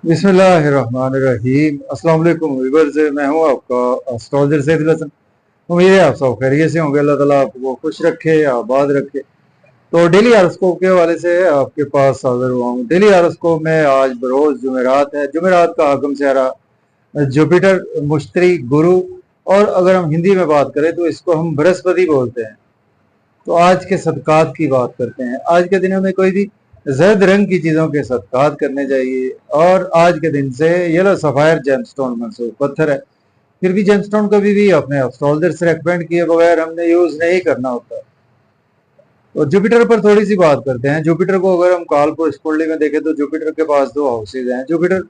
बिस्मिल्लाहिर्रहमानिर्रहीम। अस्सलाम वालेकुम व्यूअर्स, मैं हूं आपका एस्ट्रोलॉजर सैयद हसन। उम्मीद है आप सब खैरियत से होंगे। अल्लाह ताला आपको खुश रखे, आबाद रखे। तो डेली हॉरोस्कोप के हवाले से आपके पास हाजिर हुआ हूँ। डेली हॉरोस्कोप में आज बरोज जुमेरात है। जुमेरात का हाकिम सियारा जुपिटर, मुश्तरी, गुरु, और अगर हम हिंदी में बात करें तो इसको हम बृहस्पति बोलते हैं। तो आज के सदकात की बात करते हैं। आज के दिनों में कोई भी जर्द रंग की चीजों के सदकात करने चाहिए। और आज के दिन से येलो सफायर जेमस्टोन मंसूब पत्थर है। फिर भी जेमस्टोन कभी भी अपने एस्ट्रोलजर से रेकमेंड किए बगैर हमने यूज नहीं करना होता। तो जुपिटर पर थोड़ी सी बात करते हैं। जुपिटर को अगर हम काल पुरुष कुंडली में देखें तो जुपिटर के पास दो हाउसेज हैं। जुपिटर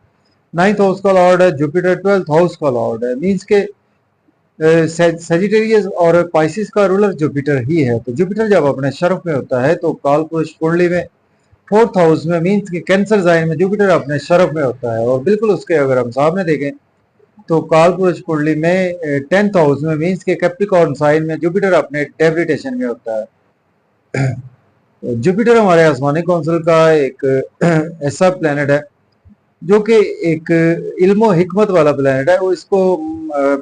नाइन्थ हाउस का लॉर्ड है, जुपिटर ट्वेल्थ हाउस का लॉर्ड है। मीन्स के सेजिटेरियस और पाइसिस का रूलर जुपिटर ही है। तो जुपिटर जब अपने शर्फ में होता है तो काल पुरुष कुंडली में फोर्थ हाउस में, मीन्स के कैंसर साइन में जुपिटर अपने शर्फ में होता है। और बिल्कुल उसके अगर हम सामने देखें तो काल पुरुष कुंडली में टेंथ हाउस में, मीन्स के कैप्रिकॉर्न साइन में जुपिटर अपने डेबिलिटेशन में होता है। जुपिटर हमारे आसमानी कौंसिल का एक ऐसा प्लेनेट है जो कि एक इल्मो हिकमत वाला प्लेनेट है। वो इसको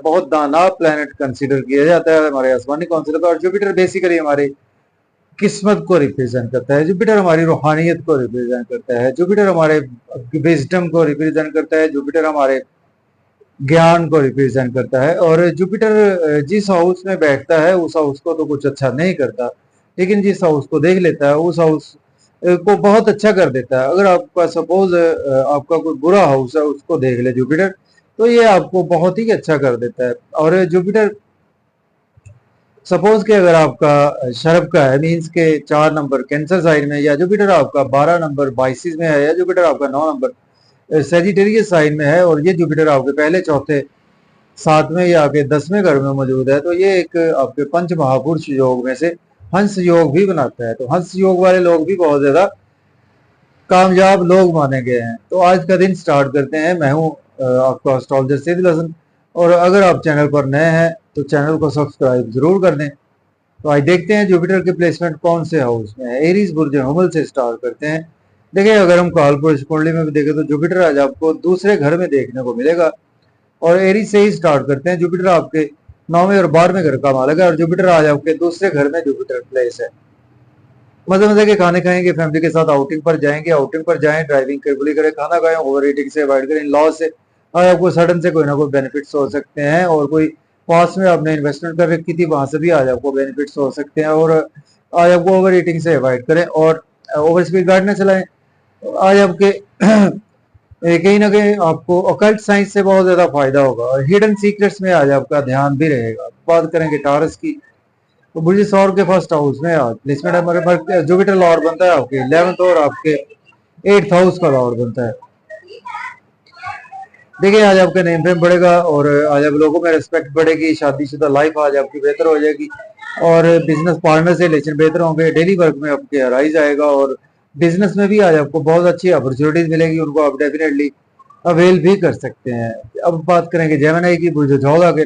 बहुत दाना प्लेनेट कंसीडर किया जाता है हमारे आसमानी कौंसिल का। और जुपिटर बेसिकली हमारी किस्मत को रिप्रेजेंट करता है। जुपिटर हमारी रूहानियत को रिप्रेजेंट करता है। जुपिटर हमारे विजडम को रिप्रेजेंट करता है। जुपिटर हमारे ज्ञान को रिप्रेजेंट करता है। और जुपिटर जिस हाउस में बैठता है उस हाउस को तो कुछ अच्छा नहीं करता, लेकिन जिस हाउस को देख लेता है उस हाउस को बहुत अच्छा कर देता है। अगर आपका सपोज आपका कोई बुरा हाउस है उसको देख ले जुपिटर, तो ये आपको बहुत ही अच्छा कर देता है। और जुपिटर सपोज के अगर आपका शर्फ का है, मीन्स के 4 नंबर कैंसर साइन में, या जुपिटर आपका 12 नंबर बाइसिस में है, या जुपिटर आपका 9 नंबर सेजिटेरियस साइन में है, और ये जुपिटर आपके पहले, चौथे, 7वें या आपके 10वें घर में मौजूद है, तो ये एक आपके पंच महापुरुष योग में से हंस योग भी बनाता है। तो हंस योग वाले लोग भी बहुत ज्यादा कामयाब लोग माने गए हैं। तो आज का दिन स्टार्ट करते हैं। मैं हूँ आपका एस्ट्रोलॉजर सैयद हसन, और अगर आप चैनल पर नए हैं तो चैनल को सब्सक्राइब जरूर कर दें। तो आज देखते हैं जुपिटर के प्लेसमेंट कौन से हाउस में है। एरीज बुर्ज हमल से स्टार्ट करते हैं। देखिए, अगर हम काल पुरुष कुंडली में भी देखें तो जुपिटर आज आपको दूसरे घर में देखने को मिलेगा। और एरीज से ही स्टार्ट करते हैं। जुपिटर आपके 9वें और 12वें घर का मालिक है, और जुपिटर आज आपके दूसरे घर में जुपिटर प्लेस है। मजे मजे के खाने खाएंगे, फैमिली के साथ आउटिंग पर जाएंगे, आउटिंग पर जाएं, ड्राइविंग केयरफुली करें, खाना खाएं, ओवर ईटिंग से अवॉइड करें। लॉ से आज आपको सडन से कोई ना कोई बेनिफिट्स हो सकते हैं, और कोई पास में आपने इन्वेस्टमेंट कर रखी थी वहां से भी आज आपको बेनिफिट्स हो सकते हैं। और आज आपको ओवर ईटिंग से अवॉइड करें, और ओवर स्पीड गाड़ी न चलाएं। आज आपके कहीं ना कहीं आपको ऑकल्ट साइंस से बहुत ज्यादा फायदा होगा, और हिडन सीक्रेट्स में आज आपका ध्यान भी रहेगा। बात करेंगे टारस की, तो बुर्ज सौर के फर्स्ट हाउस में आज प्लेसमेंट हमारे पास जुपिटर लॉर्ड बनता है आपके 11th, और आपके 8th हाउस का लॉर्ड बनता है। देखिए, आज आपका नेम फेम बढ़ेगा, और आज आप लोगों में रिस्पेक्ट बढ़ेगी। शादीशुदा लाइफ आज आपकी बेहतर हो जाएगी, और बिजनेस पार्टनर से रिलेशन बेहतर होंगे। डेली वर्क में आपके राइज आएगा, और बिजनेस में भी आज आपको बहुत अच्छी अपॉर्चुनिटीज मिलेगी, उनको आप डेफिनेटली अवेल भी कर सकते हैं। अब बात करेंगे जेमिनी की, बुर्ज झोला के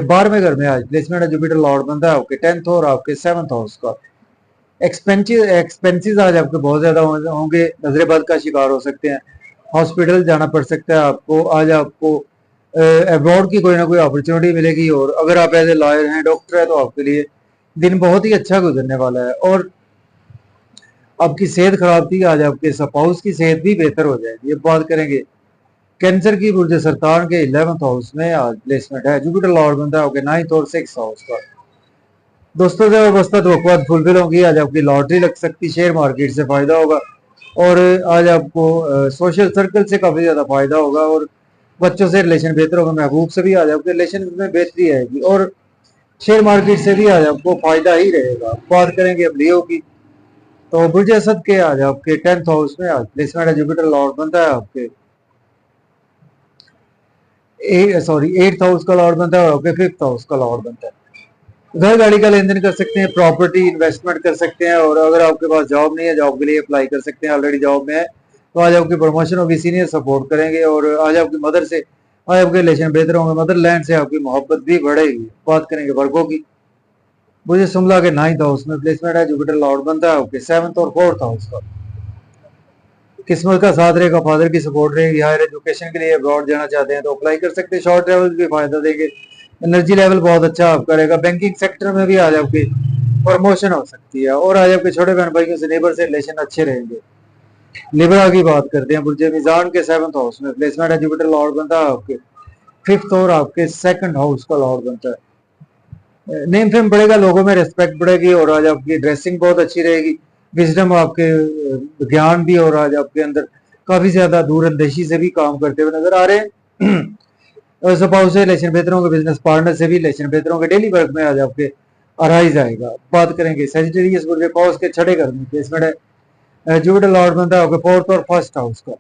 12वें घर में आज प्लेसमेंट है। जुपिटर लॉर्ड बनता है आपके 10th और आपके 7th हाउस का। एक्सपेंसेस आज आपके बहुत ज्यादा होंगे, नजरेबद का शिकार हो सकते हैं, हॉस्पिटल जाना पड़ सकता है आपको। आज आपको अब्रॉड की कोई ना कोई अपॉर्चुनिटी मिलेगी, और अगर आप एज ए लॉयर हैं, डॉक्टर है, तो आपके लिए दिन बहुत ही अच्छा गुजरने वाला है। और आपकी सेहत खराब थी, आज आपके स्पाउस की सेहत भी बेहतर हो जाएगी। ये बात करेंगे कैंसर की, बुर्ज सरतान के 11th हाउस में आज प्लेसमेंट है। जुपिटर लॉर्ड बनता है आपके 9th और 6th हाउस का। दोस्तों से व्यवस्था तो फुलफिल होगी। आज आपकी लॉटरी लग सकती, शेयर मार्केट से फायदा होगा, और आज आपको सोशल सर्कल से काफी ज्यादा फायदा होगा, और बच्चों से रिलेशन बेहतर होगा। महबूब से भी आज आपके रिलेशन में बेहतरी आएगी, और शेयर मार्केट से भी आज आपको फायदा ही रहेगा। बात करेंगे अब लियो की, तो बुर्ज असद के आज आपके 10th हाउस में आज प्लेसमेंट है। जुपिटर लॉर्ड बनता है आपके 8th हाउस का लॉर्ड बनता है, और आपके 5th हाउस का लॉर्ड बनता है। घर गाड़ी का लेन देन कर सकते हैं, प्रॉपर्टी इन्वेस्टमेंट कर सकते हैं, और अगर आपके पास जॉब नहीं है, जॉब के लिए अप्लाई कर सकते हैं। ऑलरेडी जॉब में है तो आज आपकी प्रमोशन होगी, सीनियर सपोर्ट करेंगे, और आज आपकी मदर से आज आपके रिलेशन बेहतर होंगे। मदरलैंड से आपकी मोहब्बत भी बढ़ेगी। बात करेंगे वर्गों की, मुझे शिमला के 9th हाउस में प्लेसमेंट है। जुपिटर लॉर्ड बनता है आपके 7th और 4th हाउस का। किस्मत का साथ रहेगा, फादर की सपोर्ट रहेगी, हायर एजुकेशन के लिए अब्रॉड जाना चाहते हैं तो अप्लाई कर सकते हैं, शॉर्ट ट्रेवल भी फायदा देंगे, एनर्जी लेवल बहुत अच्छा आपका रहेगा, बैंकिंग सेक्टर में भी आज आपकी प्रमोशन हो सकती है, और आज आपके छोटे बहन भाइयों से नेबर से रिलेशन अच्छे रहेंगे। लिब्रा की बात करते हैं, बुर्ज मिजान के 7th हाउस में प्लेसमेंट है, जुपिटर लॉर्ड बनता है आपके 5th और आपके 2nd हाउस का लॉर्ड बनता है। नेम फेम बढ़ेगा, लोगों में रिस्पेक्ट बढ़ेगी, और आज आपकी ड्रेसिंग बहुत अच्छी रहेगी, विजडम आपके ज्ञान भी, और आज आपके अंदर काफी ज्यादा दूरअंदेशी से भी काम करते हुए नजर आ रहे हैं। स्पाउस से रिलेशन बेहतर होंगे, बिजनेस पार्टनर से भी रिलेशन बेहतर होंगे, डेली वर्क में आज आपके अराइज आएगा। बात करेंगे सेजिटेरियस बुर्ज कॉस के 6ठे घर में प्लेसमेंट है, जुपिटर लॉर्ड बनता है आपके 4th और 1st हाउस का।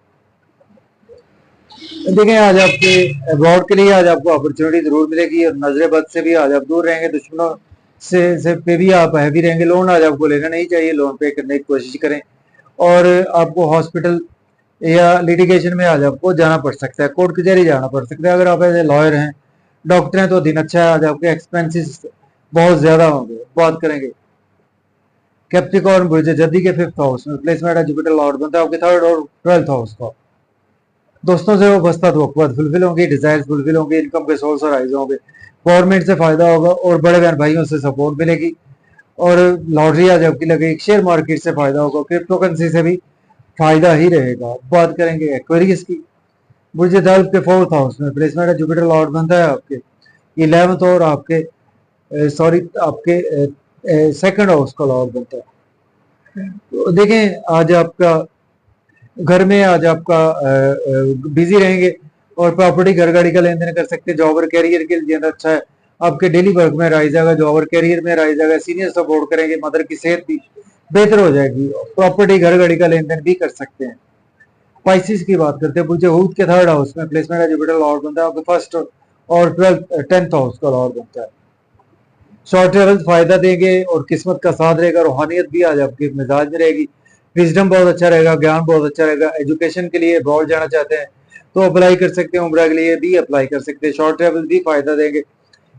देखें आज आपके अब्रॉड के लिए आज आपको अपॉर्चुनिटी जरूर मिलेगी, और नजरे बद से भी आज आप दूर रहेंगे, दुश्मनों से पे भी आप हैवी रहेंगे। लोन आज आपको लेना नहीं चाहिए, लोन पे करने की कोशिश करें, और आपको हॉस्पिटल या लिटिगेशन में आज आपको जाना पड़ सकता है, कोर्ट कचहरी जाना पड़ सकता है। अगर आप एज ए लॉयर हैं, डॉक्टर हैं, तो दिन अच्छा है, आज आपके एक्सपेंसेस बहुत ज्यादा होंगे। बात करेंगे कैप्रिकॉर्न बुर्ज जद्दी के 5th हाउस में प्लेसमेंट है, जुपिटर लॉर्ड बनता है आपके 3rd और 12th हाउस का। दोस्तों से वो बस्ता वक़्त फुलफिल होंगी, डिजायर्स फुलफिल होंगे, इनकम के सोर्स और राइज होंगे, गवर्नमेंट से फायदा होगा, और बड़े बहन भाइयों से सपोर्ट मिलेगी, और लॉटरी आज आपकी लगेगी, शेयर मार्केट से फायदा होगा, क्रिप्टो करेंसी से भी फायदा ही रहेगा। बात करेंगे एक्वेरियस की, बुर्ज दल्ब के 4th हाउस में प्लेसमेंट है, जुपिटर लॉर्ड बनता है आपके 11th और आपके आपके 2nd हाउस का लॉर्ड बनता है। तो देखें आज आपका घर में आज आपका बिजी रहेंगे, और प्रॉपर्टी घर गाड़ी का लेन देन कर सकते हैं। जॉब और कैरियर के लिए अच्छा है, आपके डेली वर्क में राइज आएगा, जॉब और कैरियर में राइज आएगा, सीनियर सपोर्ट करेंगे, मदर की सेहत भी बेहतर हो जाएगी, प्रॉपर्टी घर गाड़ी का लेन देन भी कर सकते हैं। स्पाइसिस की बात करते हैं, पूछे हूत के 3rd हाउस में प्लेसमेंट है, जुपिटर लॉर्ड बनता है आपके 1st और 10th हाउस का लॉर्ड बनता है। शॉर्ट ट्रेवल फायदा देंगे, और किस्मत का साथ रहेगा, रूहानियत भी आज आपके मिजाज में रहेगी, विजडम बहुत अच्छा रहेगा, ज्ञान बहुत अच्छा रहेगा। एजुकेशन के लिए अब्रॉड जाना चाहते हैं तो अप्लाई कर सकते हैं, उम्रा के लिए भी अप्लाई कर सकते हैं, शॉर्ट ट्रेवल भी फायदा देंगे,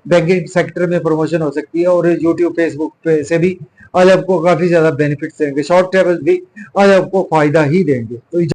बैंकिंग सेक्टर में प्रमोशन हो सकती है, और यूट्यूब फेसबुक पे से भी आज आपको काफी ज्यादा बेनिफिट्स देंगे, शॉर्ट ट्रेवल भी आज आपको फायदा ही देंगे। तो